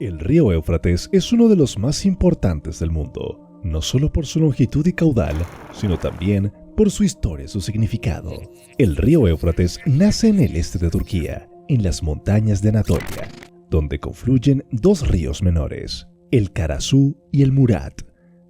El río Éufrates es uno de los más importantes del mundo, no solo por su longitud y caudal, sino también por su historia y su significado. El río Éufrates nace en el este de Turquía, en las montañas de Anatolia, donde confluyen dos ríos menores, el Karasú y el Murat.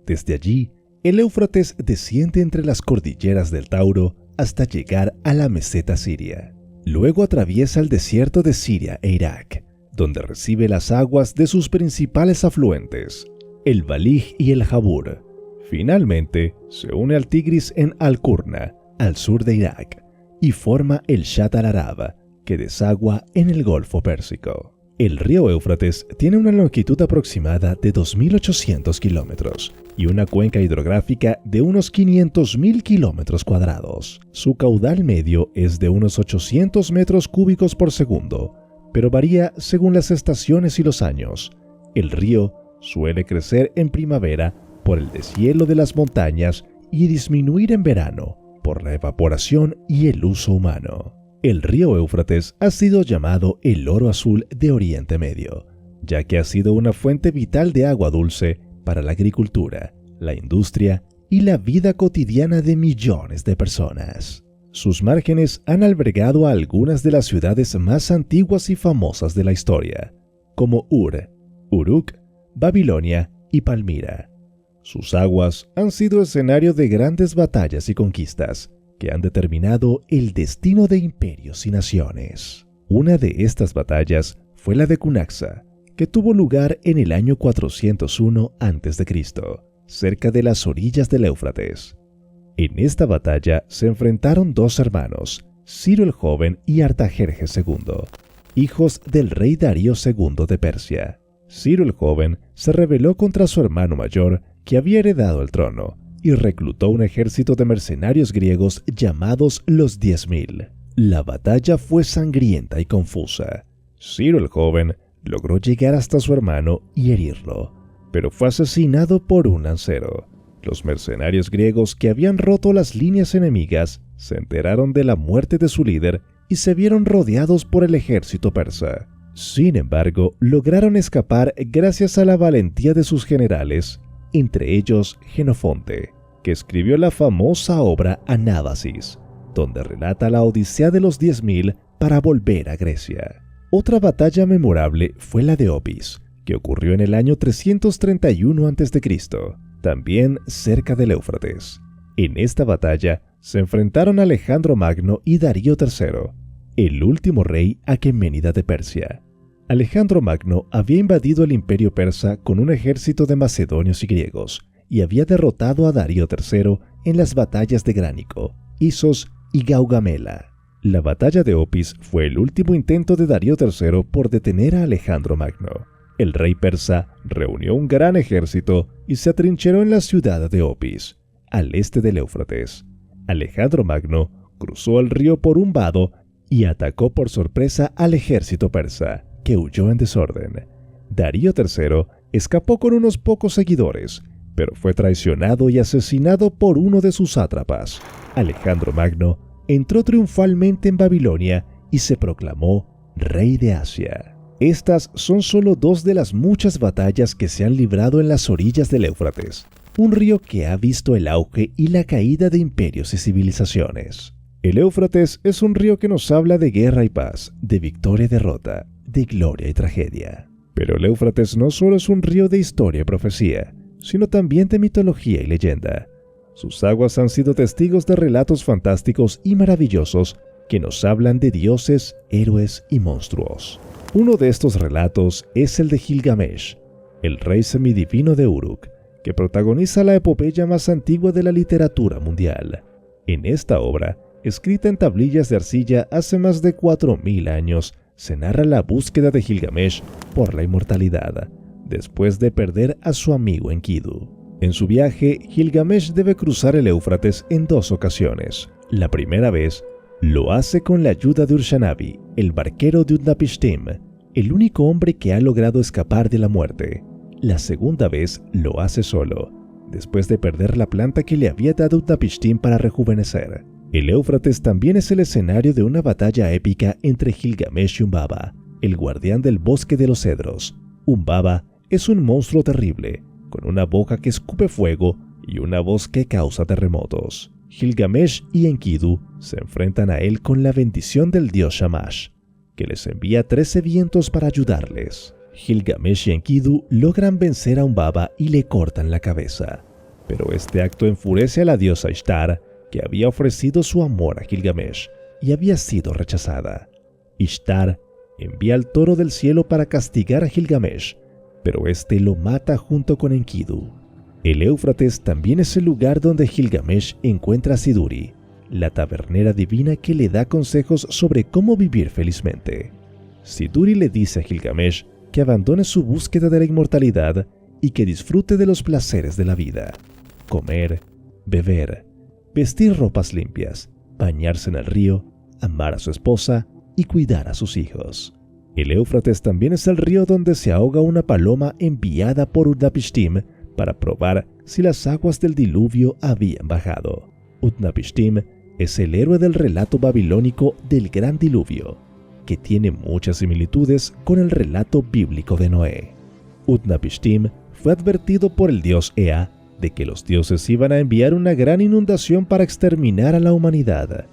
Desde allí, el Éufrates desciende entre las cordilleras del Tauro hasta llegar a la meseta siria. Luego atraviesa el desierto de Siria e Irak, donde recibe las aguas de sus principales afluentes, el Balij y el Jabur. Finalmente, se une al Tigris en Al-Qurna, al sur de Irak, y forma el Shatt al-Arab, que desagua en el Golfo Pérsico. El río Éufrates tiene una longitud aproximada de 2.800 kilómetros y una cuenca hidrográfica de unos 500.000 kilómetros cuadrados. Su caudal medio es de unos 800 metros cúbicos por segundo, pero varía según las estaciones y los años. El río suele crecer en primavera por el deshielo de las montañas y disminuir en verano por la evaporación y el uso humano. El río Éufrates ha sido llamado el oro azul de Oriente Medio, ya que ha sido una fuente vital de agua dulce para la agricultura, la industria y la vida cotidiana de millones de personas. Sus márgenes han albergado a algunas de las ciudades más antiguas y famosas de la historia, como Ur, Uruk, Babilonia y Palmira. Sus aguas han sido escenario de grandes batallas y conquistas que han determinado el destino de imperios y naciones. Una de estas batallas fue la de Cunaxa, que tuvo lugar en el año 401 a.C., cerca de las orillas del Éufrates. En esta batalla se enfrentaron dos hermanos, Ciro el Joven y Artajerjes II, hijos del rey Darío II de Persia. Ciro el Joven se rebeló contra su hermano mayor, que había heredado el trono, y reclutó un ejército de mercenarios griegos llamados los 10.000. La batalla fue sangrienta y confusa. Ciro el Joven logró llegar hasta su hermano y herirlo, pero fue asesinado por un lancero. Los mercenarios griegos que habían roto las líneas enemigas se enteraron de la muerte de su líder y se vieron rodeados por el ejército persa. Sin embargo, lograron escapar gracias a la valentía de sus generales, entre ellos Jenofonte, que escribió la famosa obra Anábasis, donde relata la odisea de los 10.000 para volver a Grecia. Otra batalla memorable fue la de Opis, que ocurrió en el año 331 a.C., también cerca del Éufrates. En esta batalla se enfrentaron Alejandro Magno y Darío III, el último rey aqueménida de Persia. Alejandro Magno había invadido el imperio persa con un ejército de macedonios y griegos y había derrotado a Darío III en las batallas de Gránico, Isos y Gaugamela. La batalla de Opis fue el último intento de Darío III por detener a Alejandro Magno. El rey persa reunió un gran ejército y se atrincheró en la ciudad de Opis, al este del Éufrates. Alejandro Magno cruzó el río por un vado y atacó por sorpresa al ejército persa, que huyó en desorden. Darío III escapó con unos pocos seguidores, pero fue traicionado y asesinado por uno de sus sátrapas. Alejandro Magno entró triunfalmente en Babilonia y se proclamó rey de Asia. Estas son solo dos de las muchas batallas que se han librado en las orillas del Éufrates, un río que ha visto el auge y la caída de imperios y civilizaciones. El Éufrates es un río que nos habla de guerra y paz, de victoria y derrota, de gloria y tragedia. Pero el Éufrates no solo es un río de historia y profecía, sino también de mitología y leyenda. Sus aguas han sido testigos de relatos fantásticos y maravillosos que nos hablan de dioses, héroes y monstruos. Uno de estos relatos es el de Gilgamesh, el rey semidivino de Uruk, que protagoniza la epopeya más antigua de la literatura mundial. En esta obra, escrita en tablillas de arcilla hace más de 4.000 años, se narra la búsqueda de Gilgamesh por la inmortalidad, después de perder a su amigo Enkidu. En su viaje, Gilgamesh debe cruzar el Éufrates en dos ocasiones. La primera vez, lo hace con la ayuda de Urshanabi, el barquero de Utnapishtim, el único hombre que ha logrado escapar de la muerte. La segunda vez lo hace solo, después de perder la planta que le había dado Utnapishtim para rejuvenecer. El Éufrates también es el escenario de una batalla épica entre Gilgamesh y Humbaba, el guardián del bosque de los cedros, Humbaba es un monstruo terrible, con una boca que escupe fuego y una voz que causa terremotos. Gilgamesh y Enkidu se enfrentan a él con la bendición del dios Shamash, que les envía 13 vientos para ayudarles. Gilgamesh y Enkidu logran vencer a Humbaba y le cortan la cabeza, pero este acto enfurece a la diosa Ishtar, que había ofrecido su amor a Gilgamesh y había sido rechazada. Ishtar envía al toro del cielo para castigar a Gilgamesh, pero este lo mata junto con Enkidu. El Éufrates también es el lugar donde Gilgamesh encuentra a Siduri, la tabernera divina que le da consejos sobre cómo vivir felizmente. Siduri le dice a Gilgamesh que abandone su búsqueda de la inmortalidad y que disfrute de los placeres de la vida: comer, beber, vestir ropas limpias, bañarse en el río, amar a su esposa y cuidar a sus hijos. El Éufrates también es el río donde se ahoga una paloma enviada por Utnapishtim para probar si las aguas del diluvio habían bajado. Utnapishtim es el héroe del relato babilónico del Gran Diluvio, que tiene muchas similitudes con el relato bíblico de Noé. Utnapishtim fue advertido por el dios Ea de que los dioses iban a enviar una gran inundación para exterminar a la humanidad.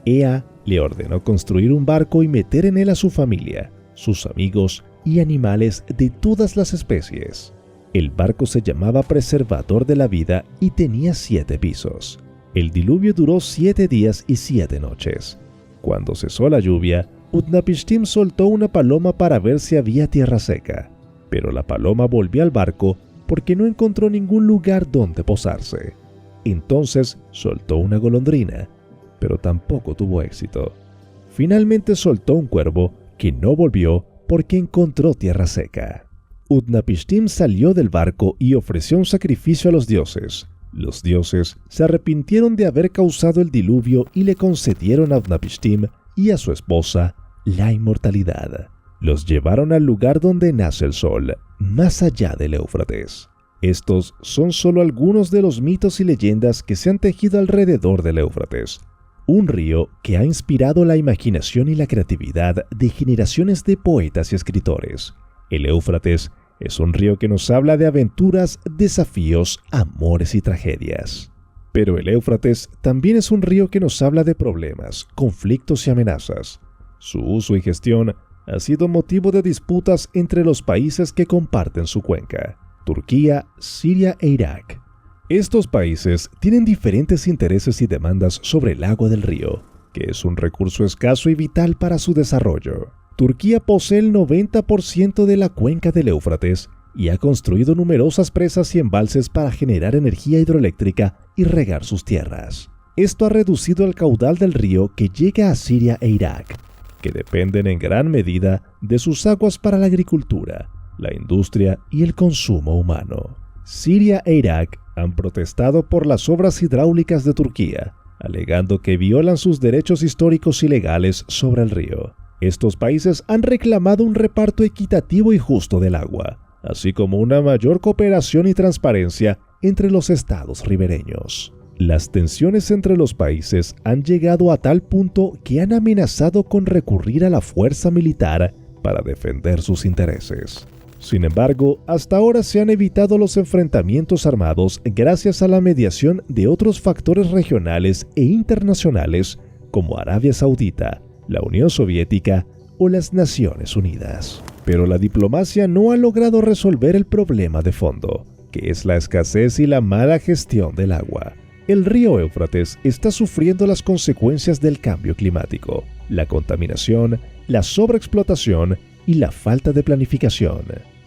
Ea le ordenó construir un barco y meter en él a su familia, sus amigos y animales de todas las especies. El barco se llamaba Preservador de la Vida y tenía 7 pisos. El diluvio duró 7 días y 7 noches. Cuando cesó la lluvia, Utnapishtim soltó una paloma para ver si había tierra seca, pero la paloma volvió al barco porque no encontró ningún lugar donde posarse. Entonces soltó una golondrina, pero tampoco tuvo éxito. Finalmente soltó un cuervo que no volvió porque encontró tierra seca. Utnapishtim salió del barco y ofreció un sacrificio a los dioses. Los dioses se arrepintieron de haber causado el diluvio y le concedieron a Utnapishtim y a su esposa la inmortalidad. Los llevaron al lugar donde nace el sol, más allá del Éufrates. Estos son solo algunos de los mitos y leyendas que se han tejido alrededor del Éufrates, un río que ha inspirado la imaginación y la creatividad de generaciones de poetas y escritores. El Éufrates es un río que nos habla de aventuras, desafíos, amores y tragedias. Pero el Éufrates también es un río que nos habla de problemas, conflictos y amenazas. Su uso y gestión ha sido motivo de disputas entre los países que comparten su cuenca: Turquía, Siria e Irak. Estos países tienen diferentes intereses y demandas sobre el agua del río, que es un recurso escaso y vital para su desarrollo. Turquía posee el 90% de la cuenca del Éufrates y ha construido numerosas presas y embalses para generar energía hidroeléctrica y regar sus tierras. Esto ha reducido el caudal del río que llega a Siria e Irak, que dependen en gran medida de sus aguas para la agricultura, la industria y el consumo humano. Siria e Irak han protestado por las obras hidráulicas de Turquía, alegando que violan sus derechos históricos y legales sobre el río. Estos países han reclamado un reparto equitativo y justo del agua, así como una mayor cooperación y transparencia entre los estados ribereños. Las tensiones entre los países han llegado a tal punto que han amenazado con recurrir a la fuerza militar para defender sus intereses. Sin embargo, hasta ahora se han evitado los enfrentamientos armados gracias a la mediación de otros factores regionales e internacionales como Arabia Saudita, la Unión Soviética o las Naciones Unidas. Pero la diplomacia no ha logrado resolver el problema de fondo, que es la escasez y la mala gestión del agua. El río Éufrates está sufriendo las consecuencias del cambio climático, la contaminación, la sobreexplotación y la falta de planificación.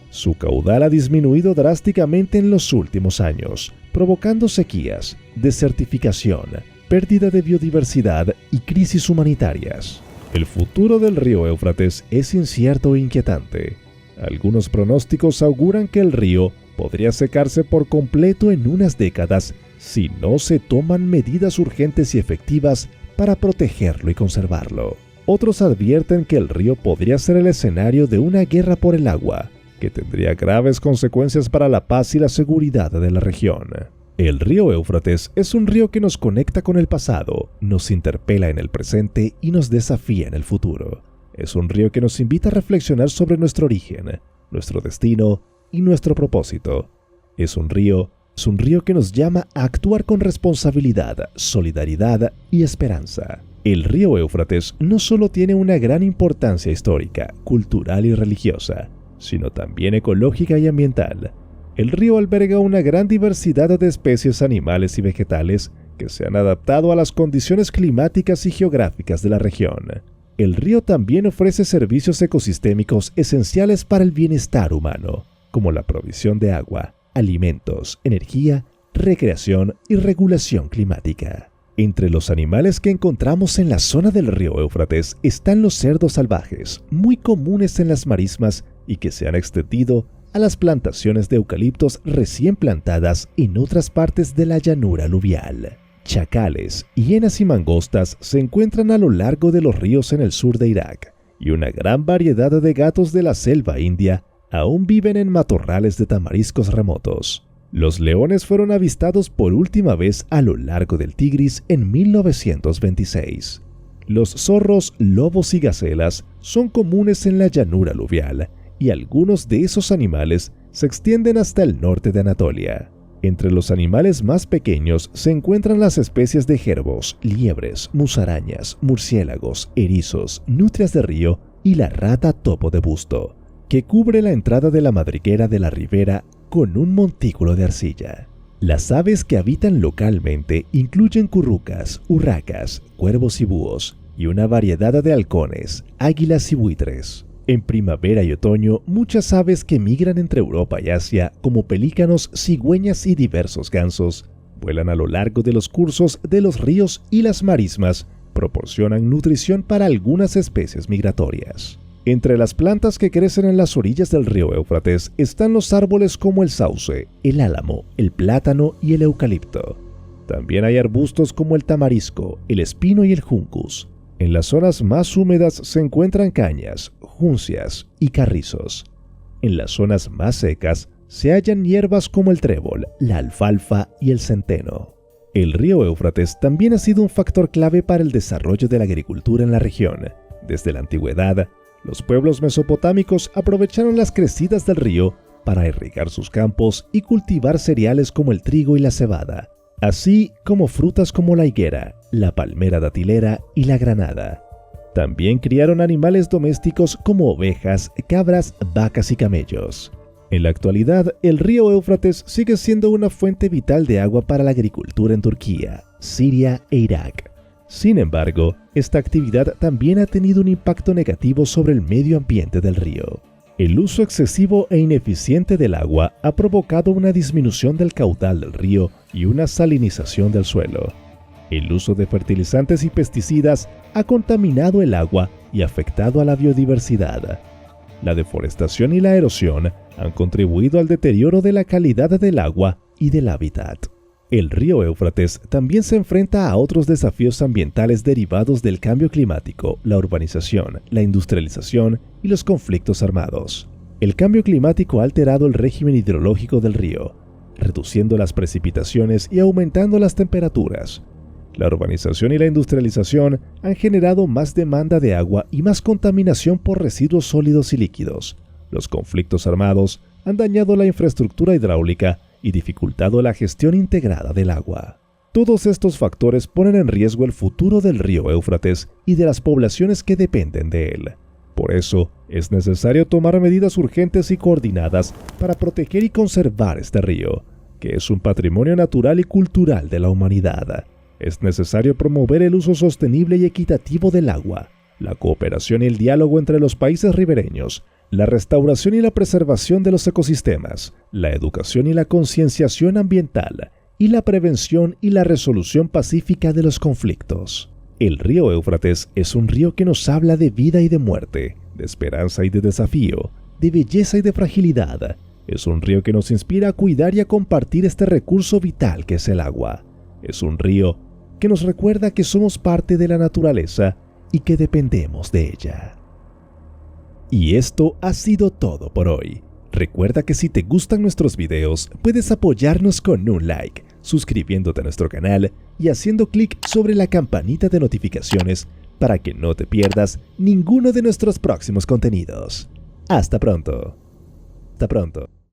Su caudal ha disminuido drásticamente en los últimos años, provocando sequías, desertificación, pérdida de biodiversidad y crisis humanitarias. El futuro del río Éufrates es incierto e inquietante. Algunos pronósticos auguran que el río podría secarse por completo en unas décadas si no se toman medidas urgentes y efectivas para protegerlo y conservarlo. Otros advierten que el río podría ser el escenario de una guerra por el agua, que tendría graves consecuencias para la paz y la seguridad de la región. El río Éufrates es un río que nos conecta con el pasado, nos interpela en el presente y nos desafía en el futuro. Es un río que nos invita a reflexionar sobre nuestro origen, nuestro destino y nuestro propósito. Es un río que nos llama a actuar con responsabilidad, solidaridad y esperanza. El río Éufrates no solo tiene una gran importancia histórica, cultural y religiosa, sino también ecológica y ambiental. El río alberga una gran diversidad de especies animales y vegetales que se han adaptado a las condiciones climáticas y geográficas de la región. El río también ofrece servicios ecosistémicos esenciales para el bienestar humano, como la provisión de agua, alimentos, energía, recreación y regulación climática. Entre los animales que encontramos en la zona del río Éufrates están los cerdos salvajes, muy comunes en las marismas y que se han extendido a las plantaciones de eucaliptos recién plantadas en otras partes de la llanura aluvial. Chacales, hienas y mangostas se encuentran a lo largo de los ríos en el sur de Irak, y una gran variedad de gatos de la selva india aún viven en matorrales de tamariscos remotos. Los leones fueron avistados por última vez a lo largo del Tigris en 1926. Los zorros, lobos y gacelas son comunes en la llanura aluvial, y algunos de esos animales se extienden hasta el norte de Anatolia. Entre los animales más pequeños se encuentran las especies de jerbos, liebres, musarañas, murciélagos, erizos, nutrias de río y la rata topo de busto, que cubre la entrada de la madriguera de la ribera con un montículo de arcilla. Las aves que habitan localmente incluyen currucas, urracas, cuervos y búhos, y una variedad de halcones, águilas y buitres. En primavera y otoño, muchas aves que migran entre Europa y Asia, como pelícanos, cigüeñas y diversos gansos, vuelan a lo largo de los cursos de los ríos y las marismas, proporcionan nutrición para algunas especies migratorias. Entre las plantas que crecen en las orillas del río Éufrates están los árboles como el sauce, el álamo, el plátano y el eucalipto. También hay arbustos como el tamarisco, el espino y el juncus. En las zonas más húmedas se encuentran cañas, juncias y carrizos. En las zonas más secas se hallan hierbas como el trébol, la alfalfa y el centeno. El río Éufrates también ha sido un factor clave para el desarrollo de la agricultura en la región. Desde la antigüedad, los pueblos mesopotámicos aprovecharon las crecidas del río para irrigar sus campos y cultivar cereales como el trigo y la cebada, así como frutas como la higuera, la palmera datilera y la granada. También criaron animales domésticos como ovejas, cabras, vacas y camellos. En la actualidad, el río Éufrates sigue siendo una fuente vital de agua para la agricultura en Turquía, Siria e Irak. Sin embargo, esta actividad también ha tenido un impacto negativo sobre el medio ambiente del río. El uso excesivo e ineficiente del agua ha provocado una disminución del caudal del río y una salinización del suelo. El uso de fertilizantes y pesticidas ha contaminado el agua y afectado a la biodiversidad. La deforestación y la erosión han contribuido al deterioro de la calidad del agua y del hábitat. El río Éufrates también se enfrenta a otros desafíos ambientales derivados del cambio climático, la urbanización, la industrialización y los conflictos armados. El cambio climático ha alterado el régimen hidrológico del río, reduciendo las precipitaciones y aumentando las temperaturas. La urbanización y la industrialización han generado más demanda de agua y más contaminación por residuos sólidos y líquidos. Los conflictos armados han dañado la infraestructura hidráulica y dificultado la gestión integrada del agua. Todos estos factores ponen en riesgo el futuro del río Éufrates y de las poblaciones que dependen de él. Por eso, es necesario tomar medidas urgentes y coordinadas para proteger y conservar este río, que es un patrimonio natural y cultural de la humanidad. Es necesario promover el uso sostenible y equitativo del agua, la cooperación y el diálogo entre los países ribereños, la restauración y la preservación de los ecosistemas, la educación y la concienciación ambiental, y la prevención y la resolución pacífica de los conflictos. El río Éufrates es un río que nos habla de vida y de muerte, de esperanza y de desafío, de belleza y de fragilidad. Es un río que nos inspira a cuidar y a compartir este recurso vital que es el agua. Es un río que nos recuerda que somos parte de la naturaleza y que dependemos de ella. Y esto ha sido todo por hoy. Recuerda que si te gustan nuestros videos, puedes apoyarnos con un like, suscribiéndote a nuestro canal y haciendo clic sobre la campanita de notificaciones para que no te pierdas ninguno de nuestros próximos contenidos. ¡Hasta pronto! Hasta pronto.